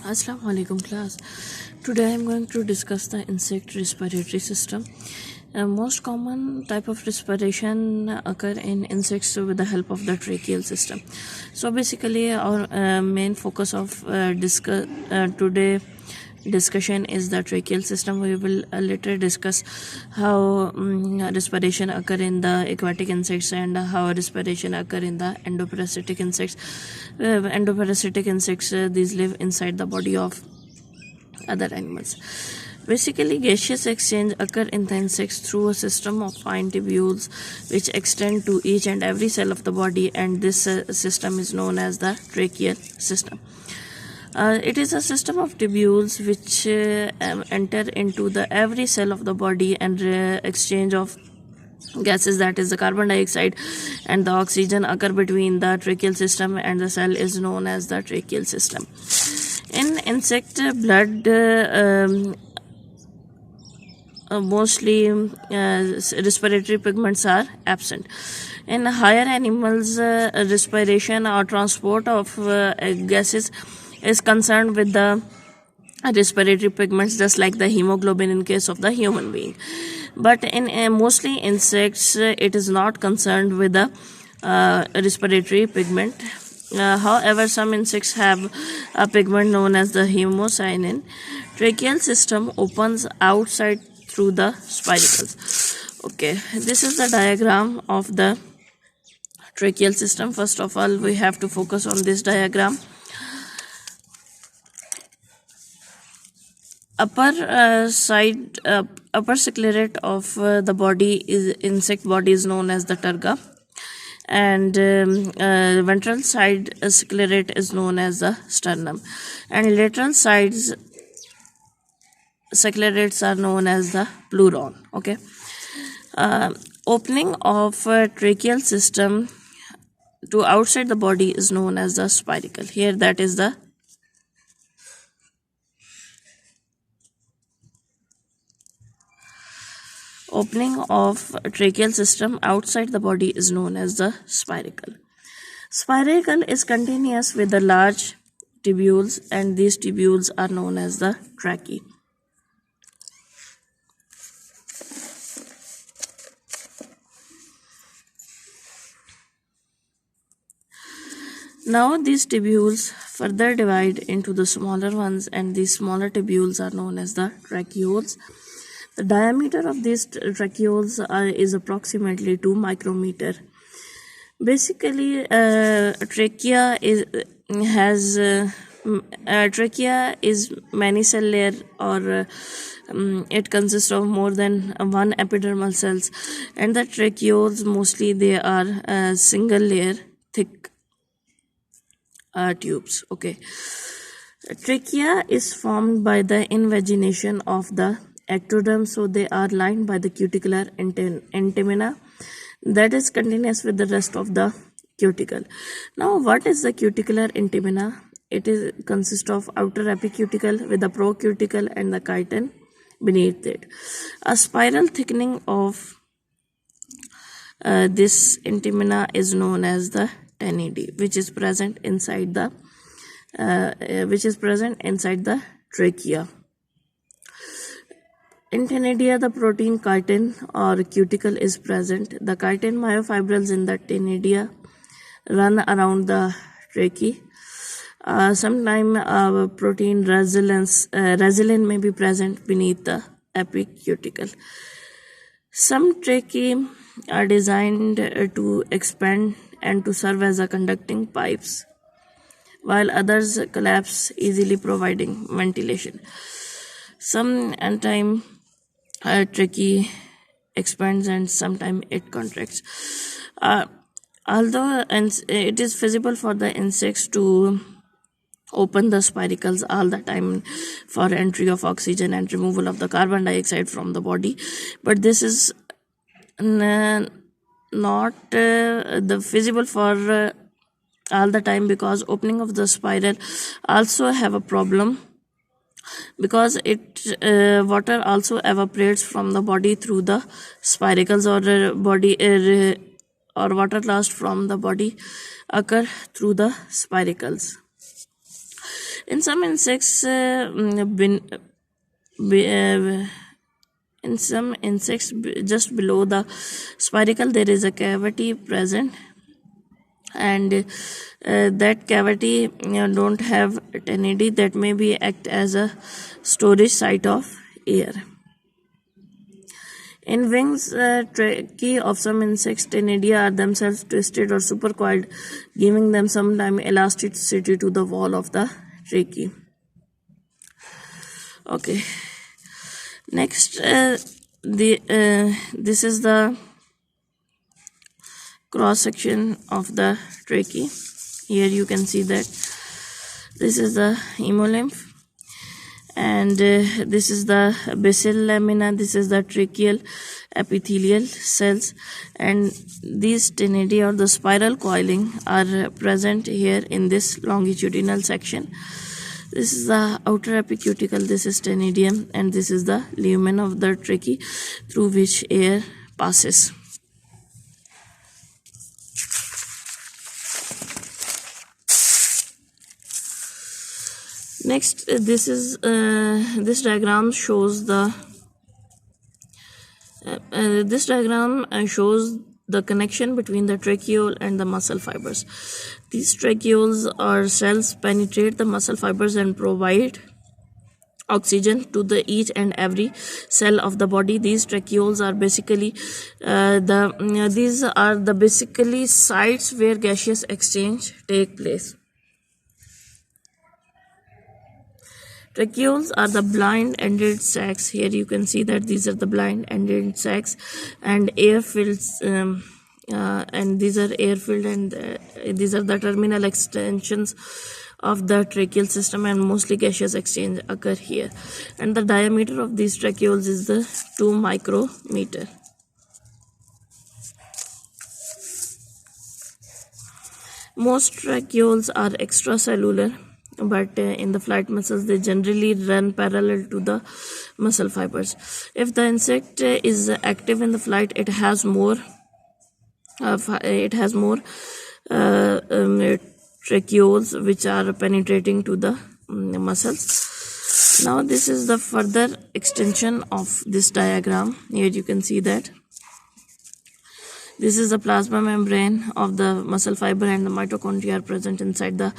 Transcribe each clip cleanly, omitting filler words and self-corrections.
Assalamu alaikum class. Today I am going to discuss the insect respiratory system. Most common type of respiration occur in insects with the help of the tracheal system. So basically our main focus of today discussion is the tracheal system. We will later discuss how respiration occur in the aquatic insects and how respiration occur in the endoparasitic insects. Endoparasitic insects, these live inside the body of other animals. Basically, gaseous exchange occur in the insects through a system of fine tubules which extend to each and every cell of the body, and this system is known as the tracheal system. It is a system of tubules which enter into the every cell of the body and exchange of gases, that is the carbon dioxide and the oxygen, occur between the tracheal system and the cell is known as the tracheal system. In insect blood, mostly respiratory pigments are absent. In higher animals, respiration or transport of gases is concerned with the respiratory pigments, just like the hemoglobin in case of the human being. But in mostly insects, it is not concerned with the respiratory pigment. However, some insects have a pigment known as the hemocyanin. Tracheal system opens outside through the spiracles. Okay, this is the diagram of the tracheal system. First of all, we have to focus on this diagram. Upper sclerate of the body is insect body is known as the turga, and ventral side sclerate is known as the sternum, and lateral sides sclerates are known as the pleuron. Okay, opening of tracheal system to outside the body is known as the spiracle. Here, that is the opening of tracheal system outside the body is known as the spiracle. Spiracle is continuous with the large tubules, and these tubules are known as the tracheae. Now these tubules further divide into the smaller ones, and these smaller tubules are known as the tracheoles. The diameter of these tracheoles is approximately 2 micrometer. Basically, trachea is many cell layer, or it consists of more than one epidermal cells, and the tracheoles mostly they are single layer thick tubes. Okay, trachea is formed by the invagination of the ectoderm, so they are lined by the cuticular antenna that is continuous with the rest of the cuticle. Now, what is the cuticular antenna? It is consists of outer epicuticle with the procuticle and the chitin beneath it. A spiral thickening of this antenna is known as the tennidae, which is present inside the trachea. In tennidae, the protein chitin or cuticle is present. The chitin myofibrils in the tennidae run around the tracheae. Sometimes protein resilin may be present beneath the epicuticle. Some tracheae are designed to expand and to serve as a conducting pipes, while others collapse easily, providing ventilation. Sometimes tracheae expands and sometimes it contracts. Although it is feasible for the insects to open the spiracles all the time for entry of oxygen and removal of the carbon dioxide from the body, but this is not the feasible for all the time, because opening of the spiral also have a problem, because water also evaporates from the body through the spiracles, or water loss from the body occur through the spiracles. In some insects, just below the spiracle there is a cavity present, and that cavity don't have tenidae that may be act as a storage site of air. In wings, tracheae of some insects, tenidae are themselves twisted or supercoiled, giving them sometimes elasticity to the wall of the tracheae. Okay. Next, this is the cross section of the tracheae. Here you can see that this is the hemolymph, and this is the basal lamina, this is the tracheal epithelial cells, and these tenidae or the spiral coiling are present here in this longitudinal section. This is the outer epicuticle, this is tenidium, and this is the lumen of the tracheae through which air passes. Next, this diagram shows the connection between the tracheole and the muscle fibers. These tracheoles or cells penetrate the muscle fibers and provide oxygen to the each and every cell of the body. These tracheoles are basically basically sites where gaseous exchange take place. Tracheoles are the blind-ended sacs. Here you can see that these are the blind-ended sacs, and air-filled, and these are air-filled, and these are the terminal extensions of the tracheal system, and mostly gaseous exchange occur here. And the diameter of these tracheoles is the 2 micrometer. Most tracheoles are extracellular, but in the flight muscles they generally run parallel to the muscle fibers. If the insect is active in the flight, it has more tracheoles which are penetrating to the muscles. Now this is the further extension of this diagram. Here you can see that this is the plasma membrane of the muscle fiber, and the mitochondria are present inside the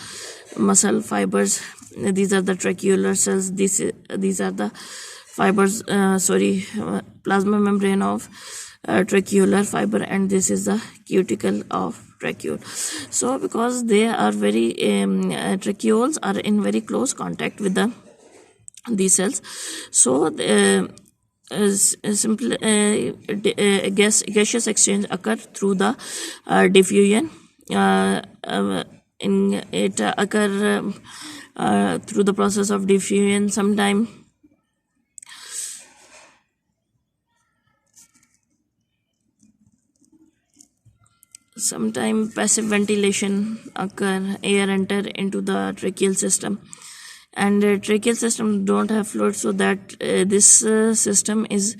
muscle fibers. These are the tracheolar cells. These are the fibers, plasma membrane of tracheolar fiber, and this is the cuticle of tracheole. So because they are very tracheoles are in very close contact with these cells, so gaseous exchange occur through the diffusion. It occur through the process of diffusion. Sometime passive ventilation occur, air enter into the tracheal system, and tracheal system don't have fluid, so that this system is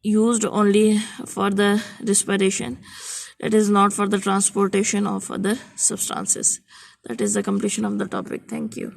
used only for the respiration. It is not for the transportation of other substances. That is the completion of the topic. Thank you.